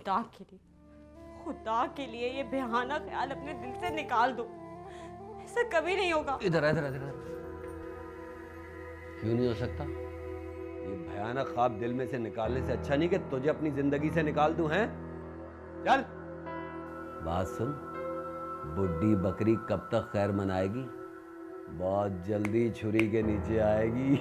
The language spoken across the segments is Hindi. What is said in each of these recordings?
खुदा के लिए ये बेहाना ख्याल अपने दिल से निकाल दो। ऐसा कभी नहीं होगा। इधर इधर इधर। क्यों नहीं हो सकता? ये भयानक ख्वाब दिल में से निकालने से अच्छा नहीं कि तुझे अपनी जिंदगी से निकाल दूं, हैं? चल। बात सुन, बुड्ढी बकरी कब तक खैर मनाएगी? बहुत जल्दी छुरी के नीचे आएगी।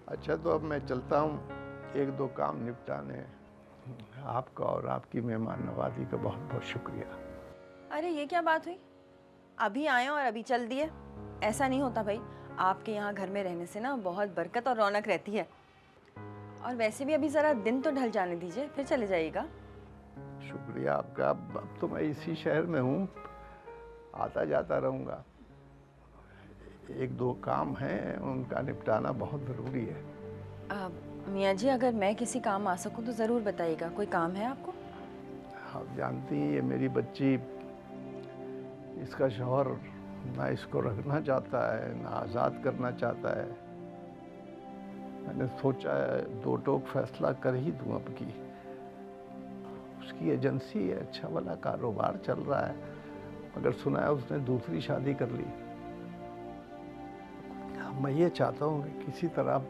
अच्छा, तो अब मैं चलता हूँ, एक दो काम निपटाने। आपका और आपकी मेहमान नवाजी का बहुत बहुत शुक्रिया। अरे ये क्या बात हुई, अभी आए और अभी चल दिए? ऐसा नहीं होता भाई, आपके यहाँ घर में रहने से ना बहुत बरकत और रौनक रहती है। और वैसे भी अभी ज़रा दिन तो ढल जाने दीजिए, फिर चले जाइएगा। शुक्रिया आपका। अब तो मैं इसी शहर में हूँ, आता जाता रहूँगा। एक दो काम हैं, उनका निपटाना बहुत ज़रूरी है। मियाँ जी, अगर मैं किसी काम आ सकूँ तो ज़रूर बताइएगा। कोई काम है आपको? आप जानती हैं, ये मेरी बच्ची, इसका शौहर ना इसको रखना चाहता है ना आज़ाद करना चाहता है। मैंने सोचा है दो टोक फैसला कर ही दूँ अब की। उसकी एजेंसी है, अच्छा वाला कारोबार चल रहा है, मगर सुना है उसने दूसरी शादी कर ली। मैं ये चाहता हूँ कि किसी तरह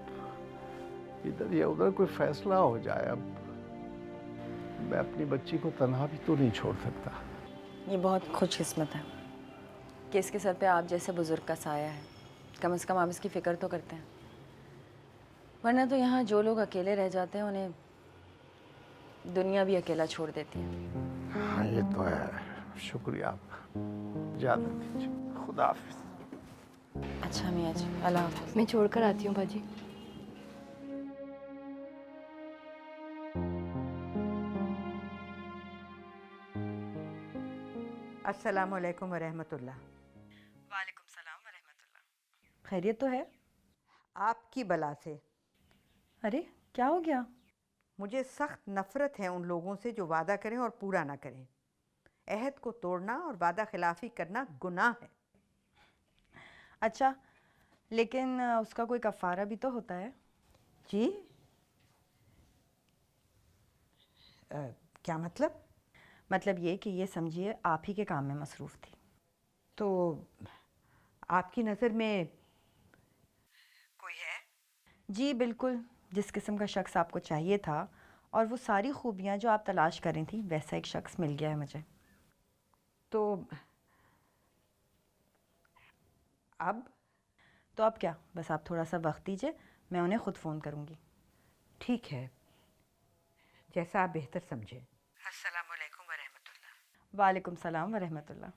इधर या उधर कोई फैसला हो जाए। अब मैं अपनी बच्ची को तन्हा भी तो नहीं छोड़ सकता। ये बहुत खुशकिस्मत है कि इसके सर पे आप जैसे बुजुर्ग का साया है। कम से कम आप इसकी फ़िक्र तो करते हैं, वरना तो यहाँ जो लोग अकेले रह जाते हैं उन्हें दुनिया भी अकेला छोड़ देती है। हाँ, ये तो है। शुक्रिया आपका। इजाज़त दीजिए। खुदा हाफिज़। अच्छा मियाँ जी, अल्लाह हाफ़िज़। मैं छोड़कर आती हूँ बाजी। अस्सलाम वालेकुम व रहमतुल्लाह। वालेकुम सलाम व रहमतुल्लाह। खैरियत तो है? आपकी बला से। अरे क्या हो गया? मुझे सख्त नफ़रत है उन लोगों से जो वादा करें और पूरा ना करें। अहद को तोड़ना और वादा खिलाफ़ी करना गुनाह है। अच्छा, लेकिन उसका कोई कफ़ारा भी तो होता है। जी? क्या मतलब? मतलब ये कि ये समझिए आप ही के काम में मसरूफ़ थी। तो आपकी नज़र में कोई है? जी बिल्कुल, जिस किस्म का शख्स आपको चाहिए था और वो सारी खूबियाँ जो आप तलाश कर रही थी, वैसा एक शख्स मिल गया है मुझे। तो अब? तो अब क्या, बस आप थोड़ा सा वक्त दीजिए, मैं उन्हें ख़ुद फ़ोन करूँगी। ठीक है, जैसा आप बेहतर समझें। अस्सलाम वालेकुम व रहमतुल्लाह। वालेकुम सलाम व रहमतुल्लाह।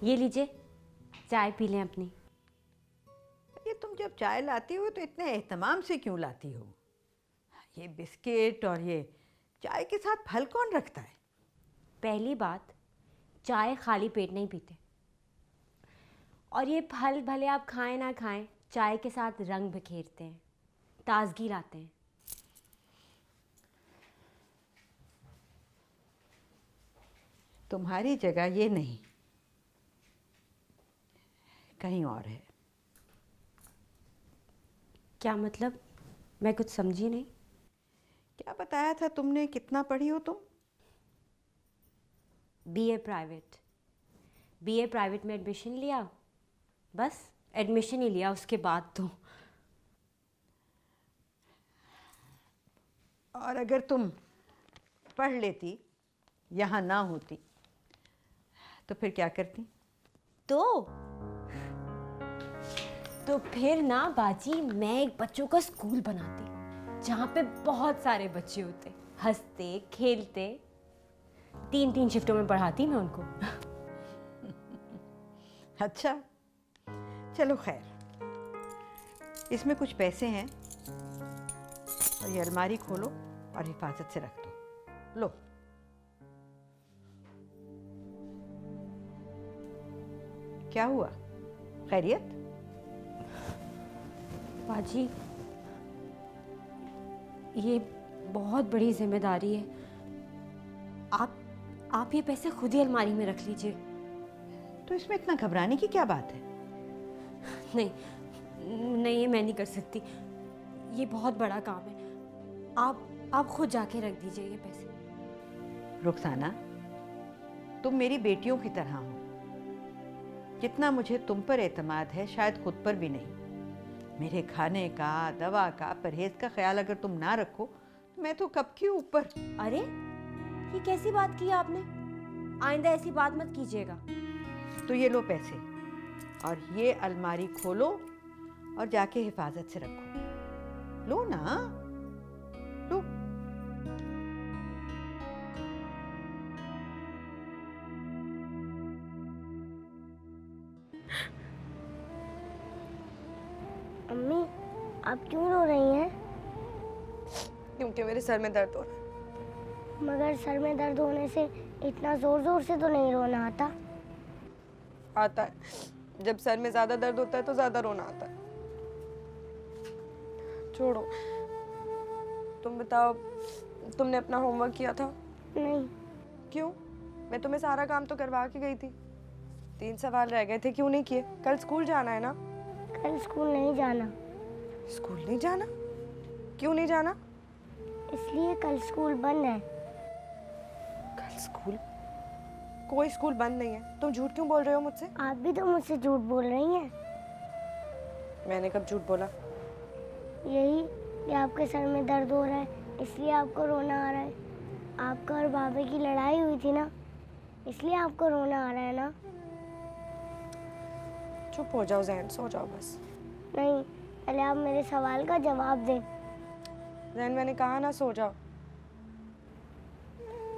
ये लीजिए, चाय पी लें अपनी। ये तुम जब चाय लाती हो तो इतने एहतमाम से क्यों लाती हो? ये बिस्किट और ये चाय के साथ फल कौन रखता है? पहली बात, चाय खाली पेट नहीं पीते, और ये फल भले आप खाएं ना खाएं, चाय के साथ रंग बिखेरते हैं, ताजगी लाते हैं। तुम्हारी जगह ये नहीं, कहीं और है। क्या मतलब? मैं कुछ समझी नहीं। क्या बताया था तुमने? कितना पढ़ी हो तुम? बीए प्राइवेट में एडमिशन लिया, बस एडमिशन ही लिया, उसके बाद तो। और अगर तुम पढ़ लेती, यहाँ ना होती, तो फिर क्या करती? तो फिर ना बाजी, मैं एक बच्चों का स्कूल बनाती, जहाँ पे बहुत सारे बच्चे होते, हंसते खेलते, 3-3 शिफ्टों में पढ़ाती मैं उनको। अच्छा, चलो खैर, इसमें कुछ पैसे हैं और ये अलमारी खोलो और हिफाजत से रख दो। लो। क्या हुआ, खैरियत? बाजी, ये बहुत बड़ी जिम्मेदारी है। आप ये पैसे खुद ही अलमारी में रख लीजिए। तो इसमें इतना घबराने की क्या बात है? नहीं नहीं, ये मैं नहीं कर सकती, ये बहुत बड़ा काम है। आप खुद जाके रख दीजिए ये पैसे। रुखसाना, तुम मेरी बेटियों की तरह हो। जितना मुझे तुम पर एतमाद है शायद खुद पर भी नहीं। मेरे खाने का, दवा का, परहेज का ख्याल अगर तुम ना रखो तो मैं तो कब की ऊपर। अरे, ये कैसी बात की आपने? आइंदा ऐसी बात मत कीजिएगा। तो ये लो पैसे और ये अलमारी खोलो और जाके हिफाजत से रखो। लो ना, लो। अम्मी, आप क्यों रो रही हैं? क्योंकि मेरे सर में दर्द हो रहा है। मगर सर में दर्द होने से इतना जोर जोर से तो नहीं रोना आता। आता है, जब सर में ज्यादा दर्द होता है तो ज्यादा रोना आता है। छोड़ो, तुम बताओ, तुमने अपना होमवर्क किया था? नहीं। क्यों? मैं तुम्हें सारा काम तो करवा के गई थी। 3 सवाल रह गए थे, क्यों नहीं किए? कल स्कूल जाना है ना? कल स्कूल नहीं जाना। स्कूल नहीं जाना? क्यों नहीं जाना? इसलिए कल स्कूल बंद है। कल स्कूल? कोई स्कूल बंद नहीं है। तुम झूठ क्यों बोल रहे हो मुझसे? आप भी तो मुझसे झूठ बोल रही हैं। मैंने कब झूठ बोला? यही कि आपके सर में दर्द हो रहा है इसलिए आपको रोना आ रहा है। आपका और बाबा की लड़ाई हुई थी ना, इसलिए आपको रोना आ रहा है ना। चुप हो जाओ ज़ैन, सो जाओ बस। नहीं, पहले आप मेरे सवाल का जवाब दें। ज़ैन, मैंने कहा ना सो जाओ।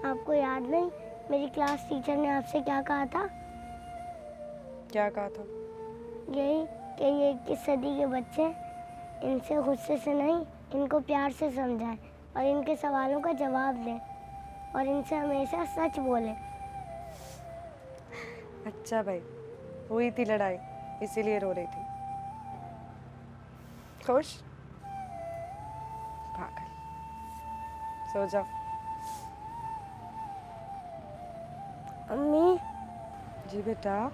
आपको याद नहीं मेरी क्लास टीचर ने आपसे क्या कहा था? क्या कहा था? यही कि ये 21 सदी के बच्चे, इनसे गुस्से से नहीं, इनको प्यार से समझाएं और इनके सवालों का जवाब दें और इनसे हमेशा सच बोलें। अच्छा भाई, हुई थी लड़ाई इसीलिए रो रही थी। खुश? पागल, सो जाओ। अम्मी, जी बेटा।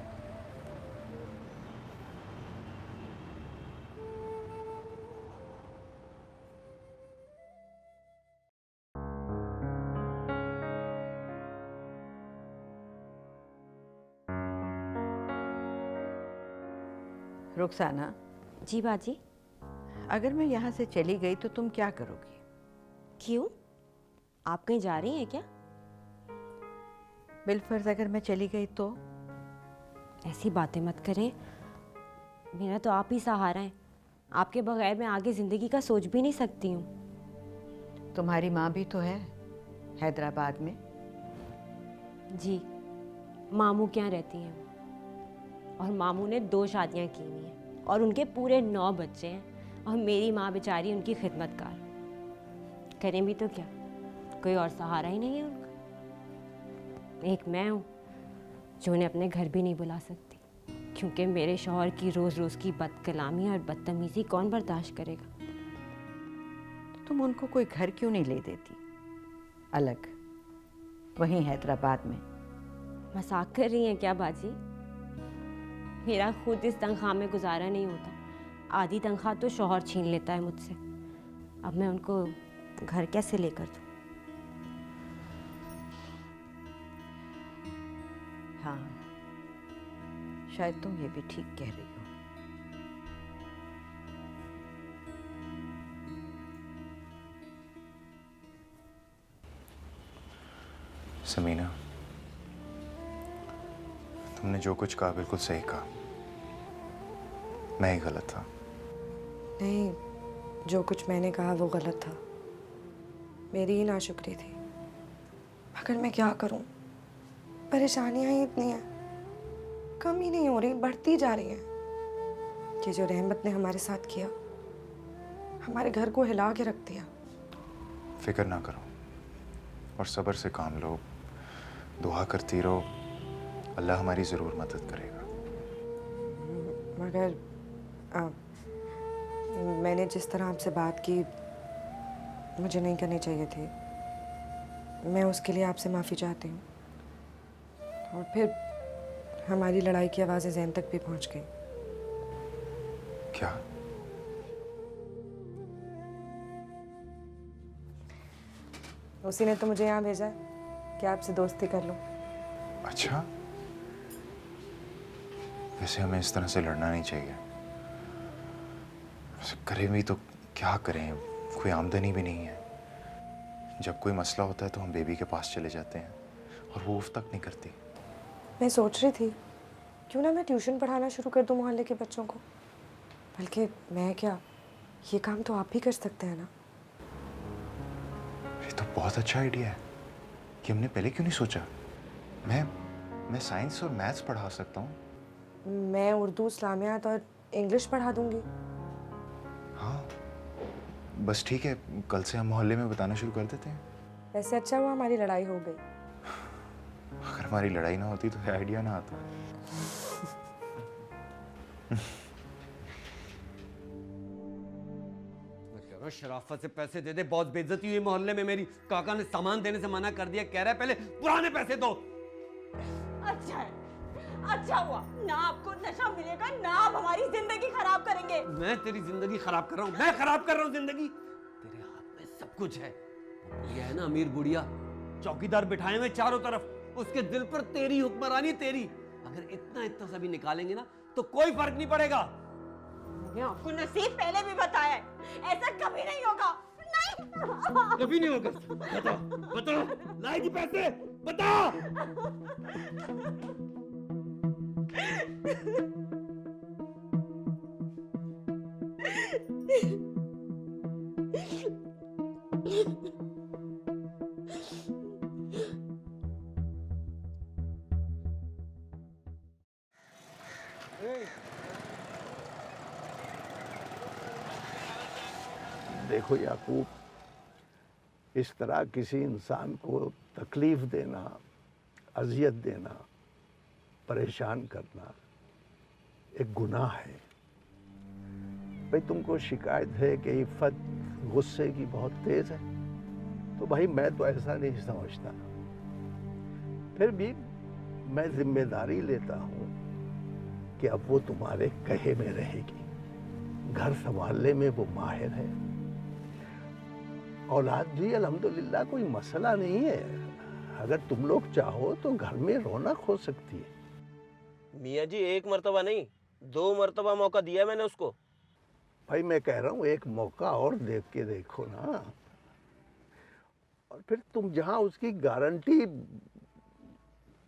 रुखसाना, जी बाजी। अगर मैं यहाँ से चली गई तो तुम क्या करोगी? क्यों? आप कहीं जा रही हैं क्या? बिलफर्ज अगर मैं चली गई तो? ऐसी बातें मत करें, मेरा तो आप ही सहारा है। आपके बगैर मैं आगे ज़िंदगी का सोच भी नहीं सकती हूँ। तुम्हारी माँ भी तो है हैदराबाद में। जी, मामू के यहाँ रहती हैं वो। और मामू ने 2 शादियाँ की हुई हैं और उनके पूरे 9 बच्चे हैं और मेरी माँ बेचारी उनकी खिदमतकार। करें भी तो क्या, कोई और सहारा ही नहीं है उनका। एक मैं हूँ जो उन्हें अपने घर भी नहीं बुला सकती, क्योंकि मेरे शौहर की रोज़ रोज़ की बदकलामी और बदतमीज़ी कौन बर्दाश्त करेगा। तुम उनको कोई घर क्यों नहीं ले देती अलग, वहीं हैदराबाद में? मजाक कर रही हैं क्या बाजी? मेरा खुद इस तनख्वाह में गुजारा नहीं होता। आधी तनख्वाह तो शौहर छीन लेता है मुझसे। अब मैं उनको घर कैसे लेकर दूँ? हाँ, शायद तुम ये भी ठीक कह रही हो। समीना, तुमने जो कुछ कहा बिल्कुल सही कहा। मैं ही गलत था। नहीं, जो कुछ मैंने कहा वो गलत था। मेरी ही नाशुक्री थी। मगर मैं क्या करूं? परेशानियां ही इतनी हैं, कम ही नहीं हो रही, बढ़ती जा रही हैं। ये जो रहमत ने हमारे साथ किया, हमारे घर को हिला के रख दिया। फिक्र ना करो और सब्र से काम लो, दुआ करती रहो, अल्लाह हमारी ज़रूर मदद करेगा। मगर मैंने जिस तरह आपसे बात की, मुझे नहीं करनी चाहिए थी। मैं उसके लिए आपसे माफ़ी चाहती हूँ। और फिर हमारी लड़ाई की आवाज़ें ज़हन तक भी पहुँच गई। क्या? उसी ने तो मुझे यहाँ भेजा है कि आपसे दोस्ती कर लूँ। अच्छा, वैसे हमें इस तरह से लड़ना नहीं चाहिए। वैसे करें भी तो क्या करें, कोई आमदनी भी नहीं है। जब कोई मसला होता है तो हम बेबी के पास चले जाते हैं और वो उफ तक नहीं करती। मैं सोच रही थी क्यों ना मैं ट्यूशन पढ़ाना शुरू कर दूँ मोहल्ले के बच्चों को। बल्कि मैं क्या, ये काम तो आप भी कर सकते हैं ना। ये तो बहुत अच्छा आइडिया है कि हमने पहले क्यों नहीं सोचा। मैं साइंस और मैथ्स पढ़ा सकता हूँ। मैं उर्दू, इस्लामियात और इंग्लिश पढ़ा दूंगी। हाँ, बस ठीक है, कल से हम मोहल्ले में बताना शुरू कर देते हैं। वैसे अच्छा हुआ हमारी लड़ाई हो गई। अगर हमारी लड़ाई ना होती तो आइडिया ना आता। शराफत से पैसे दे दे, बहुत बेइज्जती हुई मोहल्ले में मेरी। काका ने सामान देने से मना कर दिया, कह रहा है पहले पुराने पैसे दो। अच्छा है, अच्छा हुआ। ना आपको नशा मिलेगा, ना आप हमारी जिंदगी खराब करेंगे। मैं तेरी जिंदगी खराब कर रहा हूँ? मैं खराब कर रहा हूँ जिंदगी? तेरे हाथ में सब कुछ है। वो बुढ़िया है ना, अमीर बुढ़िया, चौकीदार बिठाए हुए चारों तरफ, उसके दिल पर तेरी हुक्मरानी, तेरी। अगर इतना इतना सा भी निकालेंगे ना तो कोई फर्क नहीं पड़ेगा। मैंने आपको नसीब पहले भी बताया है, ऐसा कभी नहीं होगा। नहीं, कभी नहीं होगा। बता बता, लाएगी पैसे? बता। देखो याकूब, इस तरह किसी इंसान को तकलीफ देना, अजियत देना, परेशान करना एक गुनाह है। भाई तुमको शिकायत है कि इफ़त गुस्से की बहुत तेज़ है, तो भाई मैं तो ऐसा नहीं समझता। फिर भी मैं जिम्मेदारी लेता हूँ कि अब वो तुम्हारे कहे में रहेगी। घर संभालने में वो माहिर है। औलाद भी अल्हम्दुलिल्लाह कोई मसला नहीं है। अगर तुम लोग चाहो तो घर में रौनक हो सकती है। मियाँ जी, एक मर्तबा नहीं, 2 मर्तबा मौका दिया मैंने उसको। भाई मैं कह रहा हूँ एक मौका और देख के देखो ना। और फिर तुम जहाँ उसकी गारंटी,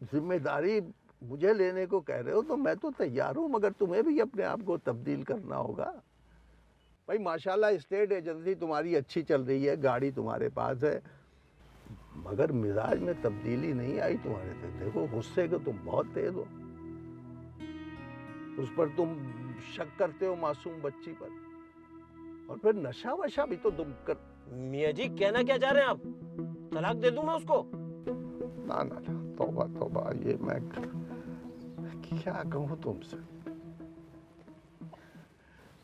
जिम्मेदारी मुझे लेने को कह रहे हो तो मैं तो तैयार हूँ, मगर तुम्हें भी अपने आप को तब्दील करना होगा। भाई माशाल्लाह स्टेट एजेंसी तुम्हारी अच्छी चल रही है, गाड़ी तुम्हारे पास है, मगर मिजाज में तब्दीली नहीं आई तुम्हारे से। देखो गुस्से के तुम बहुत तेज हो, उस पर तुम शक करते हो मासूम बच्ची पर, और फिर नशा वशा भी तो तुम कर। मियाँ जी, कहना क्या चाह रहे हैं आप? तलाक दे दूं मैं उसको? ना ना ना, तौबा तौबा, ये मैं क्या कहूँ तुमसे।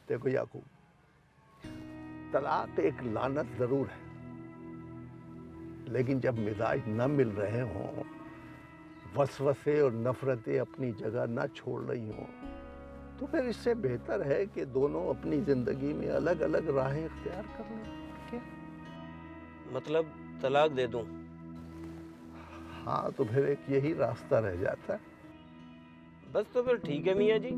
देखो याकूब, तलाक एक लानत जरूर है, लेकिन जब मिजाज न मिल रहे हों, वसवसे और नफरतें अपनी जगह न छोड़ रही हों, तो फिर इससे बेहतर है कि दोनों अपनी जिंदगी में अलग अलग राहें इख्तियार कर लें। क्या मतलब तलाक दे दूं? हाँ, तो फिर एक यही रास्ता रह जाता है। बस तो फिर ठीक है मियाँ जी,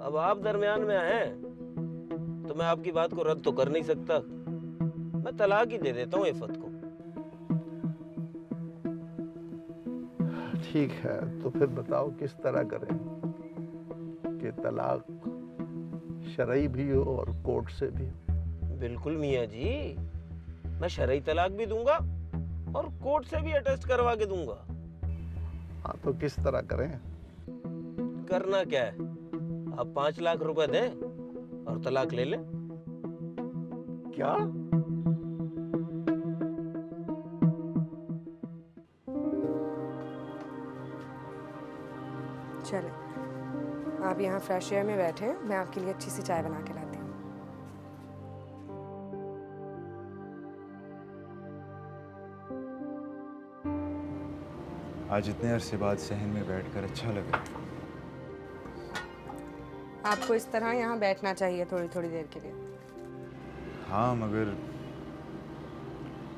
अब आप दरमियान में हैं तो मैं आपकी बात को रद्द तो कर नहीं सकता। मैं तलाक ही दे देता हूँ इफ़त को। ठीक है, तो फिर बताओ किस तरह करें कि तलाक शरई भी हो और कोर्ट से भी हो। बिल्कुल मियाँ जी, मैं शरई तलाक भी दूंगा और कोर्ट से भी अटेस्ट करवा के दूंगा। हाँ तो किस तरह करें? करना क्या है, आप 5 लाख रुपए दें और तलाक ले लें। क्या? चले, आप यहाँ फ्रेश एयर में बैठे, मैं आपके लिए अच्छी सी चाय बना के लाती हूँ। आज इतने अरसे बाद सहन में बैठकर अच्छा लगा। आपको इस तरह यहाँ बैठना चाहिए थोड़ी थोड़ी देर के लिए। हाँ, मगर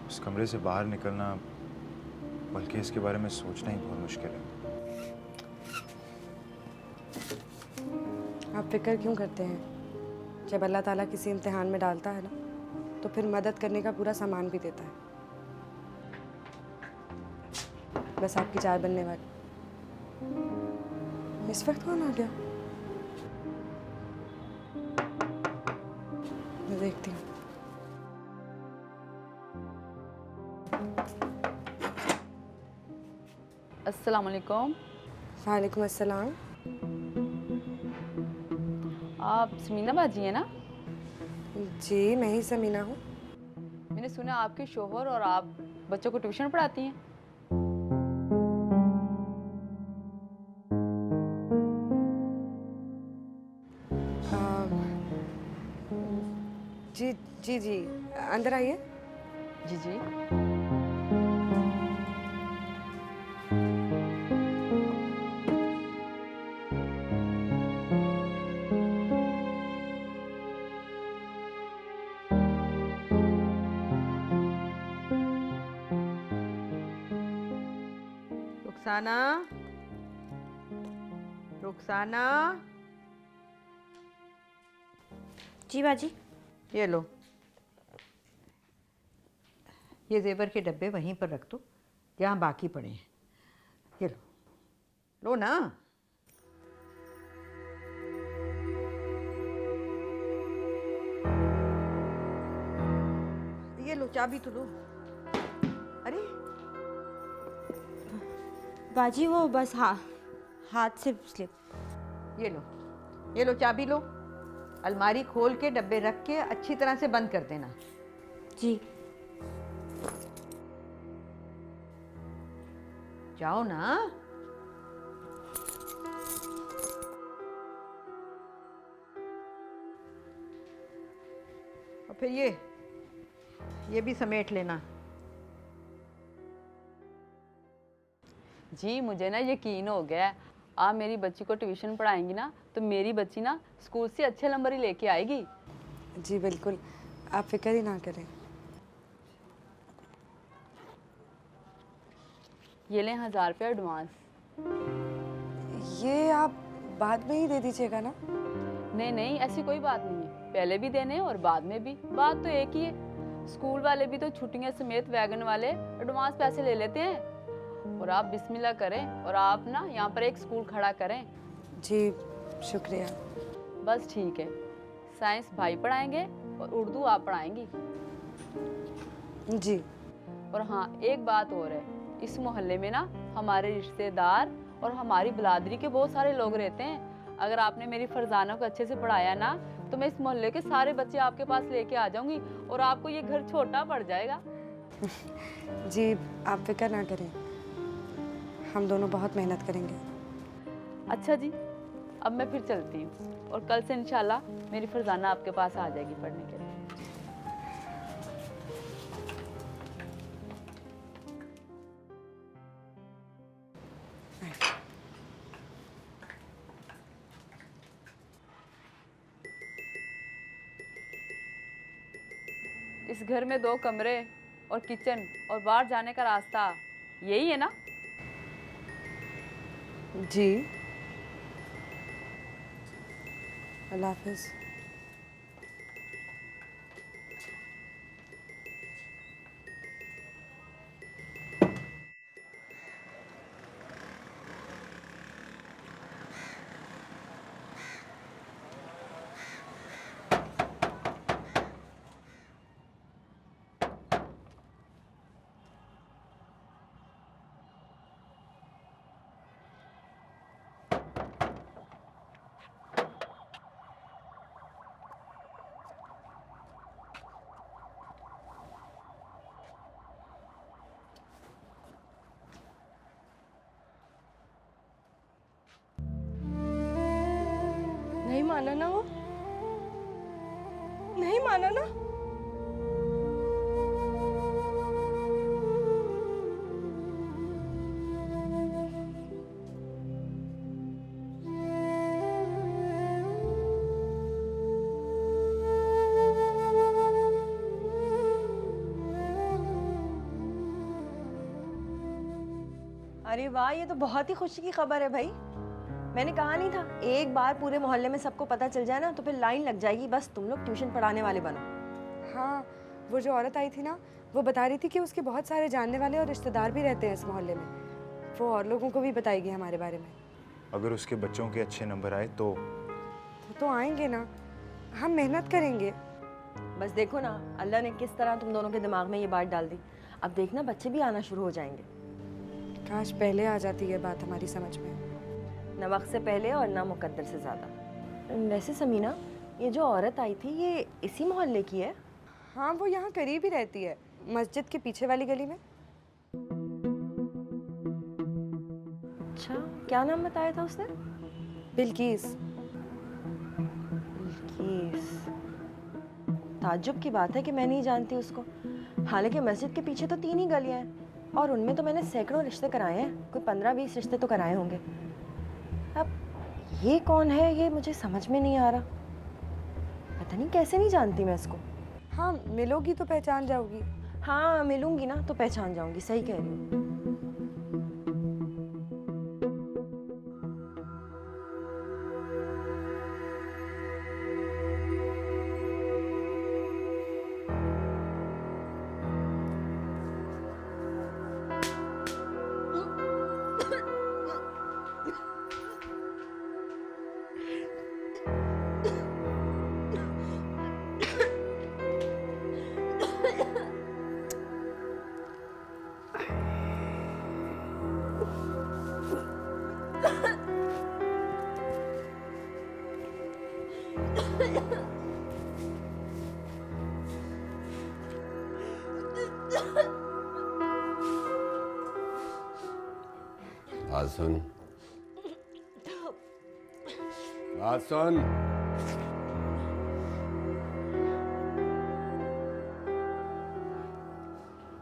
उस कमरे से बाहर निकलना, बल्कि इसके बारे में सोचना ही बहुत मुश्किल है। आप फिक्र क्यों करते हैं? जब अल्लाह ताला किसी इम्तिहान में डालता है ना, तो फिर मदद करने का पूरा सामान भी देता है। बस आपकी चाय बनने वाली। इस वक्त कौन आ गया? मैं देखती हूँ। अस्सलाम वालेकुम। वालेकुम अस्सलाम। आप समीना बाजी हैं ना? जी, मैं ही समीना हूँ। मैंने सुना आपके शोहर और आप बच्चों को ट्यूशन पढ़ाती हैं। जी जी जी, अंदर आइए। जी जी। रुखसाना, रुखसाना, जी बाजी। ये लो, ये जेवर के डब्बे वहीं पर रख दो जहाँ बाकी पड़े हैं। ये लो, लो ना। ये लो, चाबी तो लो। अरे बाजी वो बस हाथ से स्लिप। ये लो, ये लो, चाबी लो। अलमारी खोल के डब्बे रख के अच्छी तरह से बंद कर देना। जी। जाओ ना। और फिर ये भी समेट लेना। जी मुझे ना यकीन हो गया है, आप मेरी बच्ची को ट्यूशन पढ़ाएंगी ना तो मेरी बच्ची ना स्कूल से अच्छे नंबर ही लेके आएगी। जी बिल्कुल, आप फिक्र ही ना करें। ये लें 1000 रुपये एडवांस। ये आप बाद में ही दे दीजिएगा ना? नहीं नहीं, ऐसी कोई बात नहीं है, पहले भी देने और बाद में भी, बात तो एक ही है। स्कूल वाले भी तो छुट्टियां समेत वैगन वाले एडवांस पैसे ले लेते हैं। और आप बिस्मिल्लाह करें और आप ना यहाँ पर एक स्कूल खड़ा करें। जी शुक्रिया। बस ठीक है, साइंस भाई पढ़ाएंगे और उर्दू आप पढ़ाएंगी। जी। और हाँ, एक बात और है, इस मोहल्ले में ना हमारे रिश्तेदार और हमारी बिरादरी के बहुत सारे लोग रहते हैं। अगर आपने मेरी फरजाना को अच्छे से पढ़ाया ना तो मैं इस मोहल्ले के सारे बच्चे आपके पास लेके आ जाऊंगी और आपको ये घर छोटा पड़ जाएगा। जी आप फिक्र ना करें, हम दोनों बहुत मेहनत करेंगे। अच्छा जी, अब मैं फिर चलती हूँ और कल से इंशाल्लाह मेरी फरजाना आपके पास आ जाएगी पढ़ने के लिए। इस घर में 2 कमरे और किचन और बाहर जाने का रास्ता यही है ना? जी। अल्लाह हाफिज़। माना ना वो? नहीं माना ना? अरे वाह, ये तो बहुत ही खुशी की खबर है भाई। मैंने कहा नहीं था, एक बार पूरे मोहल्ले में सबको पता चल जाए ना तो फिर लाइन लग जाएगी, बस तुम लोग ट्यूशन पढ़ाने वाले बनो। हाँ, वो जो औरत आई थी ना, वो बता रही थी कि उसके बहुत सारे जानने वाले और रिश्तेदार भी रहते हैं इस मोहल्ले में। वो और लोगों को भी बताएगी हमारे बारे में। अगर उसके बच्चों के अच्छे नंबर आए तो तो आएंगे ना, हम मेहनत करेंगे। बस देखो ना, अल्लाह ने किस तरह तुम दोनों के दिमाग में ये बात डाल दी। अब देखना बच्चे भी आना शुरू हो जाएंगे। काश पहले आ जाती है बात हमारी समझ में। न वक्त से पहले और ना मुकद्दर से ज़्यादा। वैसे समीना, ये जो औरत आई थी ये इसी मोहल्ले की है? हाँ, वो यहाँ करीब ही रहती है, मस्जिद के पीछे वाली गली में। अच्छा, क्या नाम बताया था उसने? बिल्किस। बिल्किस। ताज्जुब की बात है कि मैं नहीं जानती उसको। हालांकि मस्जिद के पीछे तो 3 ही गलियां हैं और उनमें तो मैंने सैकड़ों रिश्ते कराए हैं, कोई 15-20 रिश्ते तो कराए होंगे। अब ये कौन है, ये मुझे समझ में नहीं आ रहा। पता नहीं कैसे नहीं जानती मैं इसको। हाँ, मिलोगी तो पहचान जाओगी। हाँ, मिलूंगी ना तो पहचान जाऊंगी, सही कह रही हूँ। बात सुन, बात सुन।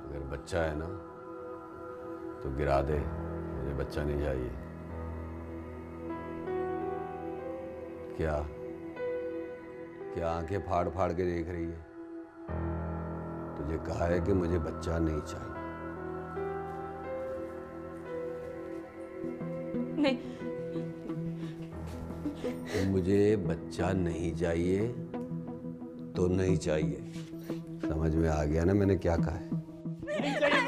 अगर बच्चा है ना तो गिरा दे, मुझे बच्चा नहीं चाहिए। क्या क्या आंखें फाड़ फाड़ के देख रही है? तुझे कहा है कि मुझे बच्चा नहीं चाहिए। नहीं, तो मुझे बच्चा नहीं चाहिए तो नहीं चाहिए। समझ में आ गया ना मैंने क्या कहा है? नहीं चाहिए।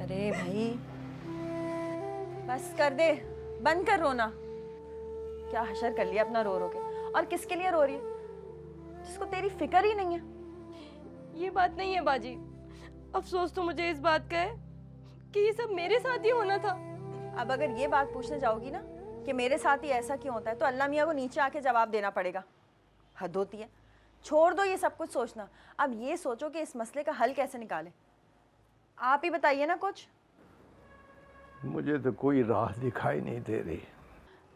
अरे भाई, बस कर दे, बंद कर रोना। क्या हशर कर लिया अपना रो रो के। और किसके लिए रो रही है? जिसको तेरी फिक्र ही नहीं है। ये बात नहीं है बाजी। अफसोस तो मुझे इस बात का है कि ये सब मेरे साथ ही होना था। अब अगर ये बात पूछने जाओगी ना कि मेरे साथ ही ऐसा क्यों होता है, तो अल्लाह मियाँ को नीचे आके जवाब देना पड़ेगा। हद होती है। छोड़ दो ये सब कुछ सोचना, अब ये सोचो कि इस मसले का हल कैसे निकालें। आप ही बताइए ना कुछ। मुझे तो कोई राह दिखाई नहीं दे रही।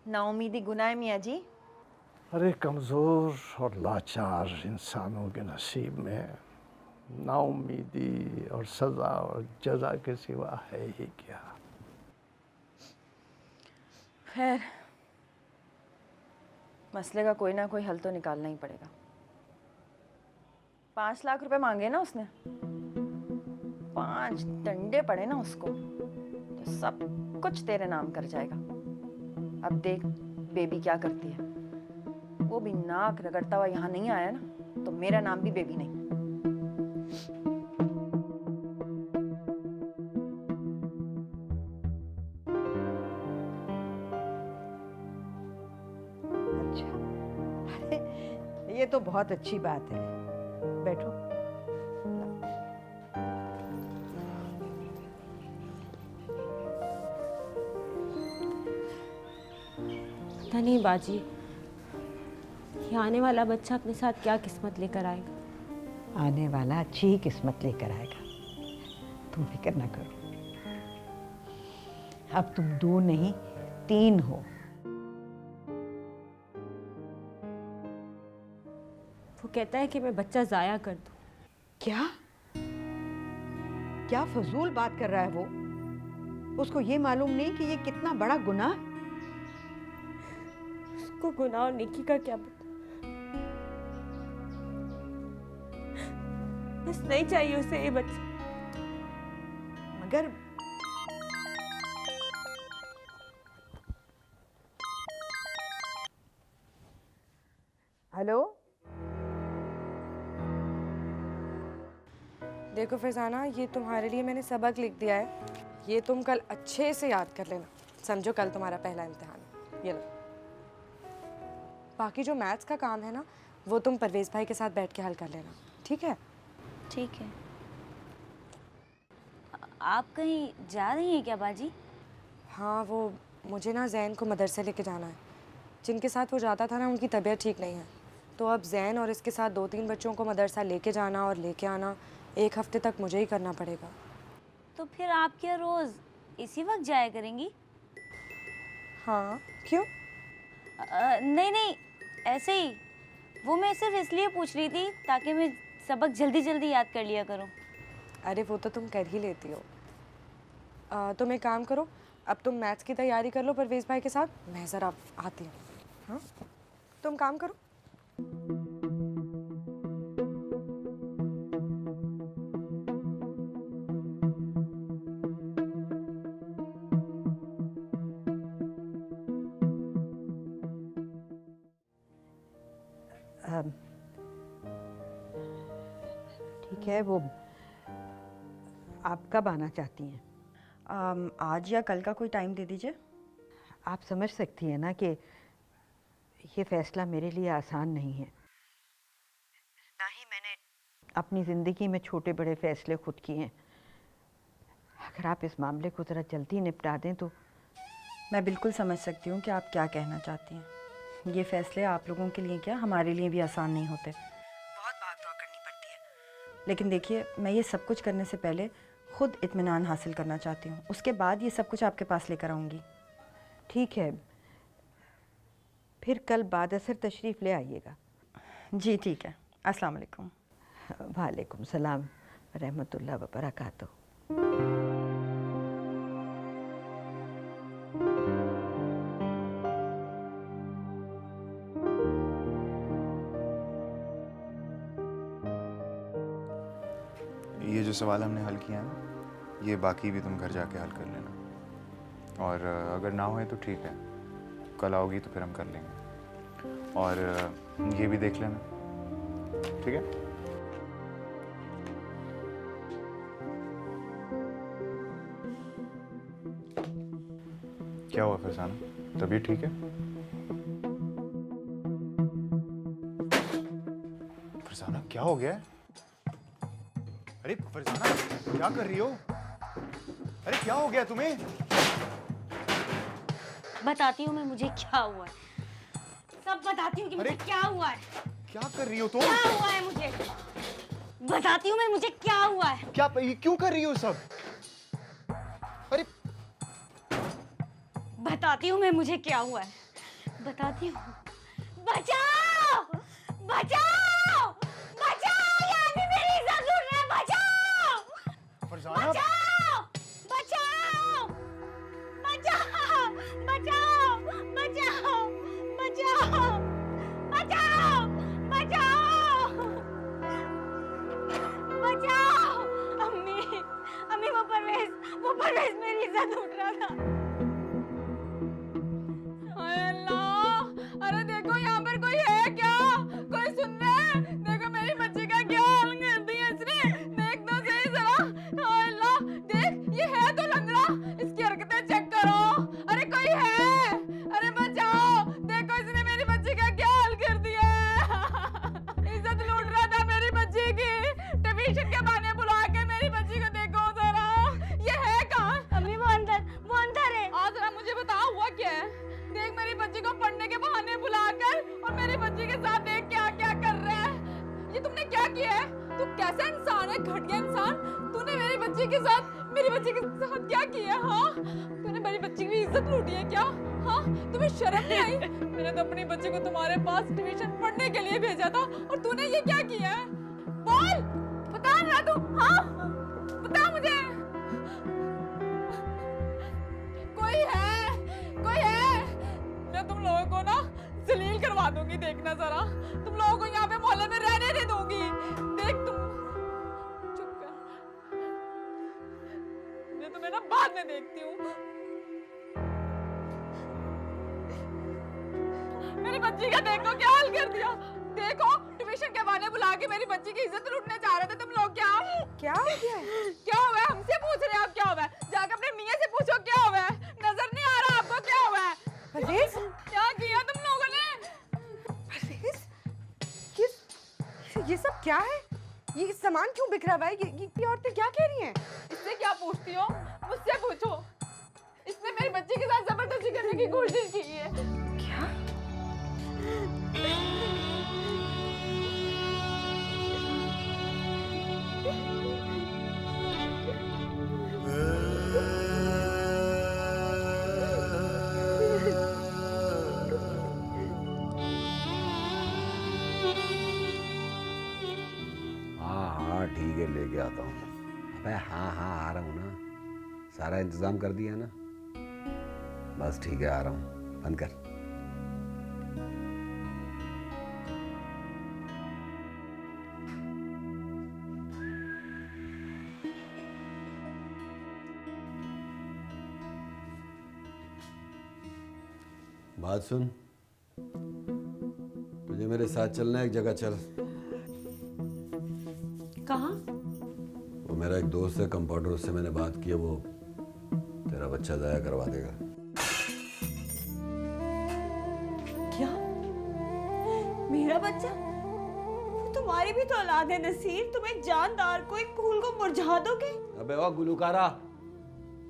नाउमीदी गुनाह है मियाँ जी। अरे कमज़ोर और लाचार इंसानों के नसीब में नाउमीदी और सज़ा और जज़ा के सिवा है ही क्या। खैर, मसले का कोई ना कोई हल तो निकालना ही पड़ेगा। 5 लाख रुपए मांगे ना उसने, 5 डंडे पड़े ना उसको तो सब कुछ तेरे नाम कर जाएगा। अब देख बेबी क्या करती है। वो भी नाक रगड़ता हुआ यहाँ नहीं आया ना तो मेरा नाम भी बेबी नहीं। अच्छा, अरे ये तो बहुत अच्छी बात है। बैठो। पता नहीं बाजी, ये आने वाला बच्चा अपने साथ क्या किस्मत लेकर आएगा। आने वाला अच्छी ही किस्मत लेकर आएगा, तुम फिक्र ना करो। अब तुम 2 नहीं 3 हो। वो कहता है कि मैं बच्चा ज़ाया कर दूँ। क्या क्या फजूल बात कर रहा है वो? उसको ये मालूम नहीं कि ये कितना बड़ा गुनाह। उसको गुनाह और नेकी का क्या पता। बस नहीं चाहिए उसे ये बच्चा। मगर हेलो, देखो फरजाना, ये तुम्हारे लिए मैंने सबक लिख दिया है, ये तुम कल अच्छे से याद कर लेना। समझो कल तुम्हारा पहला इम्तिहान है, ये लो। बाकी जो मैथ्स का काम है ना, वो तुम परवेज़ भाई के साथ बैठ के हल कर लेना, ठीक है? ठीक है। आप कहीं जा रही हैं क्या बाजी? हाँ, वो मुझे ना जैन को मदरसे लेके जाना है। जिनके साथ वो जाता था ना, उनकी तबीयत ठीक नहीं है, तो अब जैन और इसके साथ 2-3 बच्चों को मदरसा लेके जाना और लेके आना 1 हफ्ते तक मुझे ही करना पड़ेगा। तो फिर आप क्या रोज़ इसी वक्त जाया करेंगी? हाँ, क्यों? नहीं नहीं, ऐसे ही। वो मैं सिर्फ इसलिए पूछ रही थी ताकि मैं सबक जल्दी जल्दी याद कर लिया करूं। अरे वो तो तुम कर ही लेती हो। तुम एक काम करो, अब तुम मैथ्स की तैयारी कर लो परवेज़ भाई के साथ, मैं ज़रा आती हूँ। हाँ, तुम काम करो। ठीक है, वो आप कब आना चाहती हैं? आज या कल का कोई टाइम दे दीजिए। आप समझ सकती हैं ना कि ये फैसला मेरे लिए आसान नहीं है। ना ही मैंने अपनी ज़िंदगी में छोटे बड़े फैसले खुद किए हैं। अगर आप इस मामले को ज़रा जल्दी निपटा दें तो। मैं बिल्कुल समझ सकती हूँ कि आप क्या कहना चाहती हैं। ये फैसले आप लोगों के लिए क्या, हमारे लिए भी आसान नहीं होते। बहुत भाग दौड़ करनी पड़ती है। लेकिन देखिए, मैं ये सब कुछ करने से पहले खुद इत्मीनान हासिल करना चाहती हूँ, उसके बाद ये सब कुछ आपके पास लेकर आऊँगी। ठीक है, फिर कल बाद असर तशरीफ़ ले आइएगा। जी ठीक है। अस्सलाम वालेकुम। वालेकुम सलाम रहमतुल्लाह व बरकातहू। ये जो सवाल हमने हल किया है ना, ये बाकी भी तुम घर जाके हल कर लेना, और अगर ना होए तो ठीक है, कल आओगी तो फिर हम कर लेंगे। और ये भी देख लेना, ठीक है? क्या हुआ फरजाना, तबीयत ठीक है? फरजाना क्या हो गया है? अरे फरजाना क्या कर रही हो? अरे क्या हो गया तुम्हें? बताती हूँ मैं मुझे क्या हुआ है, सब बताती हूँ कि मुझे क्या हुआ है। क्या कर रही हो तुम? क्या हुआ है मुझे बताती हूँ मैं, मुझे क्या हुआ है। क्या क्यों कर रही हो सब? अरे बताती हूँ मैं मुझे क्या हुआ है, बताती हूँ। बचाओ बचाओ बचाओ, ये आदमी मेरी इज्जत लूट रहा है, बचाओ फरजाना, बचाओ बचाओ बचाओ बचाओ बचाओ बचाओ बचाओ बचाओ बचाओ। अम्मी अम्मी, वो परवेज मेरी इज्जत लूट रहा था। अरे देखो यहाँ पर कोई है क्या, कोई सुन रहा है? देखो मेरी बच्ची का क्या हाल कर दिया इसने, देख तो सही जरा। हाय अल्लाह, देख ये है तो लंगड़ा, इसकी हरकतें चेक करो। अरे कोई है, अरे बचाओ, देखो इसने मेरी बच्ची का क्या हाल कर दिया है। इज्जत लूट रहा था मेरी बच्ची की, ट्यूशन के बहाने बुला के मेरी बच्ची को देखो जरा, ये है कहाँ? अम्मी वो अंदर है। आज जरा मुझे बताओ हुआ क्या है? देख मेरी बच्ची को पढ़ने के बहाने बुलाकर और मेरी बच्ची के साथ देख क्या क्या कर रहा है। ये तुमने क्या किया है? तू कैसा इंसान है, घटिया इंसान। तूने मेरी बच्ची के साथ क्या किया? हाँ, तूने मेरी बच्ची की इज्जत लूटी है क्या? हाँ, तुम्हें शर्म नहीं आई? मैंने तो अपनी बच्ची को तुम्हारे पास ट्यूशन पढ़ने के लिए भेजा था और तूने ये क्या किया है? बोल, बता ना तू। हाँ, बता मुझे। कोई है। मैं तुम लोगों को ना जलील करवा दूंगी, देखना जरा। तुम लोगों को यहाँ पे मोहल्ले में रहने नहीं दूंगी। देख तुम, चुप कर, मैं तुम्हें ना बाद में देखती हूँ। मेरी बच्ची का देखो क्या हाल कर दिया। देखो, ट्यूशन के बहाने बुला के मेरी बच्ची की इज्जत लूटने चाह रहे थे तुम लोग। क्या क्या हो गया है? क्या हुआ है? हमसे पूछ रहे हैं आप क्या हुआ है? जाकर अपने मियाँ से पूछो क्या हुआ है। नजर नहीं आ रहा आपको क्या हुआ है? परवेज, क्या किया तुम लोगों ने? परवेज, ये सब क्या है? ये सामान क्यों बिखरा हुआ है? ये औरतें क्या कह रही हैं? इससे क्या पूछती हो? मुझसे पूछो। इसने मेरी बच्ची के साथ जबरदस्ती करने की कोशिश की है। क्या? हाँ ठीक है, लेके आता हूँ। अबे हाँ आ रहा हूँ ना, सारा इंतजाम कर दिया ना। बस ठीक है, आ रहा हूँ, बंद कर। बात सुन, तुझे मेरे साथ चलना है एक जगह। चल। कहाँ? वो मेरा एक दोस्त है कंपाउंडर, उससे मैंने बात की है, वो तेरा बच्चा जाया करवा देगा। क्या? मेरा बच्चा? वो तुम्हारी भी तो औलाद है नसीर। तुम एक जानदार को, एक फूल को मुरझा दोगे? अबे वो गुलूकारा,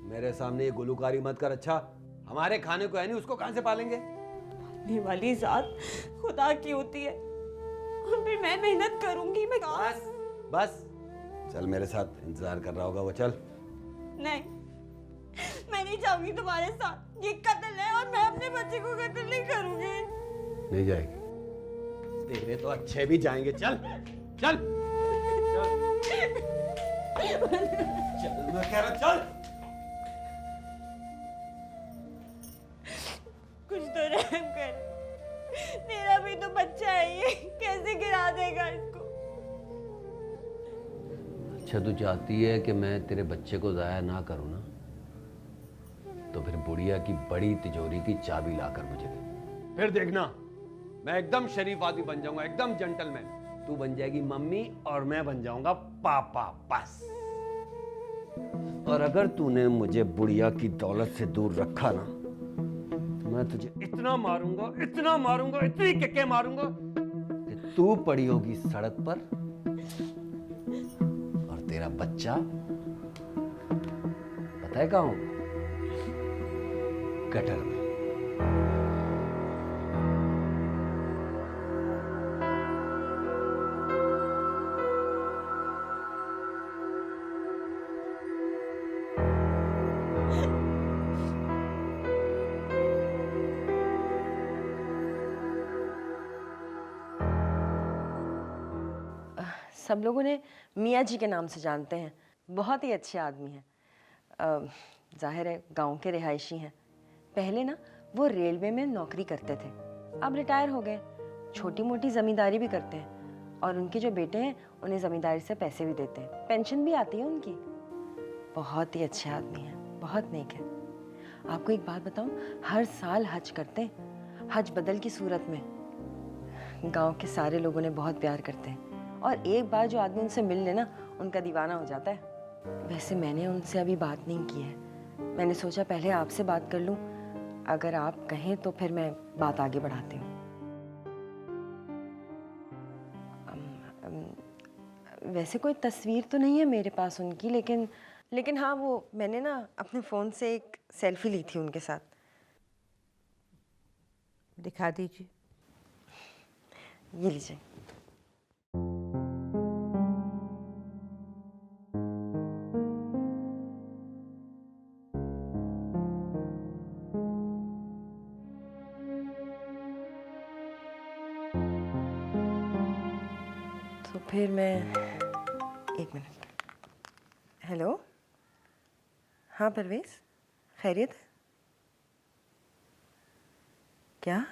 मेरे सामने ये गुलूकारी मत कर। अच्छा, हमारे खाने को है नहीं, उसको कहां से पालेंगे? पालने वाली जात खुदा की होती है। और फिर मैं मेहनत करूंगी, मैं बस चल, मेरे साथ इंतजार कर रहा होगा वो। चल। नहीं, मैं नहीं जाऊंगी तुम्हारे साथ। ये कत्ल है और मैं अपने बच्चे को कत्ल नहीं करूंगी। नहीं जाएगी? तेरे तो अच्छे भी जाएंगे। चल चल चल, चल मैं कह रहा, चल। कुछ तो रहम कर, मेरा भी तो बच्चा है, ये कैसे गिरा देगा इसको? अच्छा, तू चाहती है कि मैं तेरे बच्चे को जाया ना करूं ना, तो फिर बुढ़िया की बड़ी तिजोरी की चाबी लाकर मुझे दे। फिर देखना, मैं एकदम शरीफ आदमी बन जाऊंगा, एकदम जेंटलमैन। तू बन जाएगी मम्मी और मैं बन जाऊंगा पापा, बस। और अगर तूने मुझे बुढ़िया की दौलत से दूर रखा ना, तो मैं तुझे इतना मारूंगा, इतनी किक्के मारूंगा कि तू पड़ी होगी सड़क पर और तेरा बच्चा पता है कहाँ होगा? गटर में। सब लोग उन्हें मियाँ जी के नाम से जानते हैं। बहुत ही अच्छे आदमी हैं। जाहिर है गांव के रिहायशी हैं। पहले ना वो रेलवे में नौकरी करते थे, अब रिटायर हो गए। छोटी मोटी ज़मींदारी भी करते हैं और उनके जो बेटे हैं उन्हें ज़मींदारी से पैसे भी देते हैं, पेंशन भी आती है उनकी। बहुत ही अच्छे आदमी हैं, बहुत नेक है। आपको एक बात बताऊं, हर साल हज करते हैं, हज बदल की सूरत में। गांव के सारे लोग उन्हें बहुत प्यार करते हैं और एक बार जो आदमी उनसे मिल ले ना, उनका दीवाना हो जाता है। वैसे मैंने उनसे अभी बात नहीं की है, मैंने सोचा पहले आपसे बात कर लूं। अगर आप कहें तो फिर मैं बात आगे बढ़ाती हूँ। वैसे कोई तस्वीर तो नहीं है मेरे पास उनकी, लेकिन हाँ, वो मैंने ना अपने फ़ोन से एक सेल्फी ली थी उनके साथ। दिखा दीजिए। ये लीजिए। तो फिर मैं, एक मिनट। हेलो, हाँ परवेज, खैरियत है क्या?